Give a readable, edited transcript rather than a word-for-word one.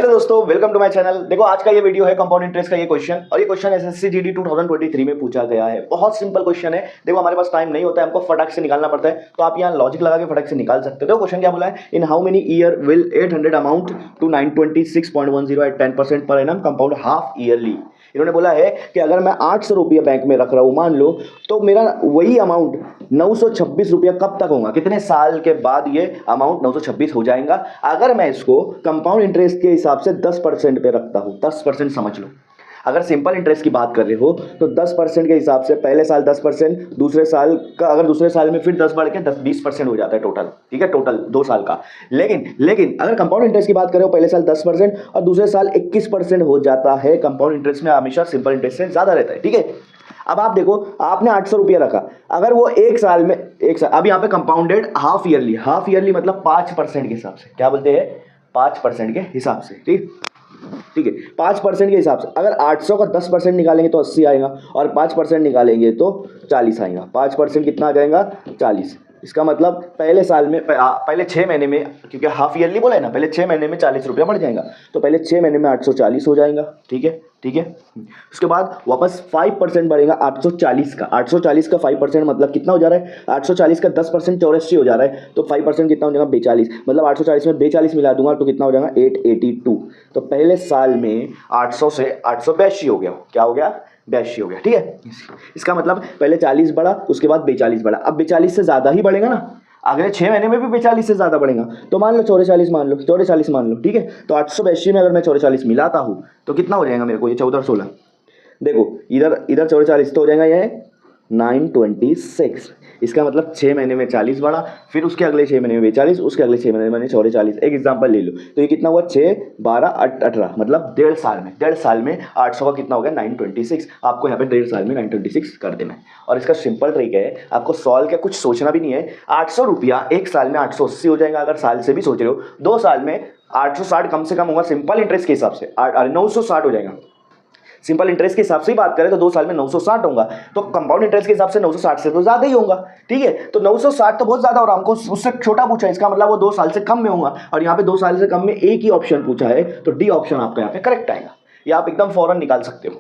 Hello दोस्तों, welcome to my channel. देखो आज का ये वीडियो है कंपाउंड इंटरेस्ट का ये क्वेश्चन, और ये क्वेश्चन एसएससी जीडी 2023 में पूछा गया है। बहुत सिंपल क्वेश्चन है। देखो हमारे पास टाइम नहीं होता है, हमको फटाक से निकालना पड़ता है, तो आप यहाँ लॉजिक लगा के फटाक से निकाल सकते हो। देखो क्वेश्चन क्या बोला है, in how many year will 800 amount to 926.10 at 10% per annum compound half yearly. इन्होंने बोला है कि अगर मैं 800 रुपया बैंक में रख रहा हूँ मान लो, तो मेरा वही अमाउंट 926 रुपया कब तक होगा, कितने साल के बाद ये अमाउंट 926 हो जाएगा अगर मैं इसको कंपाउंड इंटरेस्ट के हिसाब से 10% पे रखता हूँ। 10% समझ लो, अगर सिंपल इंटरेस्ट की बात कर रहे हो तो 10% के हिसाब से पहले साल 10%, दूसरे साल का अगर दूसरे साल में फिर 10 बढ़ के 20% हो जाता है टोटल, ठीक है, टोटल 2 साल का। लेकिन अगर कंपाउंड इंटरेस्ट की बात करें, पहले साल 10% और दूसरे साल 21% हो जाता है। कंपाउंड इंटरेस्ट में हमेशा सिंपल इंटरेस्ट से ज्यादा रहता है, ठीक है। अब आप देखो, आपने 800 रुपया रखा, अगर वो एक साल में अब यहाँ पे कंपाउंडेड हाफ ईयरली मतलब 5% के हिसाब से, क्या बोलते हैं, 5% के हिसाब से, ठीक है 5% के हिसाब से। अगर 800 का 10% निकालेंगे तो 80 आएगा, और 5% निकालेंगे तो 40 आएगा। 5% कितना आ जाएगा, 40। इसका मतलब पहले साल में पहले 6 महीने में, क्योंकि हाफ ईयरली बोला है ना, पहले 6 महीने में 40 रुपया बढ़ जाएगा, तो पहले 6 महीने में 840 हो जाएगा, ठीक है। उसके बाद वापस 5% बढ़ेगा 840 का। 840 का 5% मतलब कितना हो जा रहा है, 840 का 10% 84 हो जा रहा है, तो 5% कितना हो जाएगा, 42। मतलब 840 में 42 मिला दूंगा तो कितना हो जाएगा, 882। तो पहले साल में 800 से 882 हो गया। क्या हो गया, 82 हो गया, ठीक है। इसका मतलब पहले 40 बढ़ा, उसके बाद 42 बढ़ा। अब 42 से ज्यादा ही बढ़ेगा ना, अगले 6 महीने में भी 42 से ज्यादा बढ़ेगा, तो मान लो 44 मान लो, 44 मान लो, ठीक है। तो 882 में अगर मैं 44 मिलाता हूँ तो कितना हो जाएगा मेरे को, ये 14 और 16, देखो इधर 44 तो हो जाएगा ये 926। इसका मतलब 6 महीने में 40 बढ़ा, फिर उसके अगले 6 महीने में 42, उसके अगले 6 महीने में 44। एक एग्जांपल ले लो, तो ये कितना हुआ, 6 12 18, मतलब 1.5 साल में 800 का कितना हो गया, 926। आपको यहाँ पे 1.5 साल में 926 कर देना है। और इसका सिंपल ट्रिक है, आपको सॉल्व का कुछ सोचना भी नहीं है। 800 रुपया एक साल में 880 हो जाएगा, अगर साल से भी सोच रहे हो। 2 साल में 860 कम से कम होगा सिंपल इंटरेस्ट के हिसाब से, 960 हो जाएगा। सिंपल इंटरेस्ट के हिसाब से ही बात करें तो 2 साल में 960 होगा, तो कंपाउंड इंटरेस्ट के हिसाब से 960 से तो ज्यादा ही होगा, ठीक है। तो 960 तो बहुत ज्यादा हो रहा, हमको उससे छोटा पूछा है, इसका मतलब वो 2 साल से कम में होगा, और यहाँ पे 2 साल से कम में एक ही ऑप्शन पूछा है, तो डी ऑप्शन आपका यहाँ पे करेक्ट आएगा। ये आप एकदम फौरन निकाल सकते हो।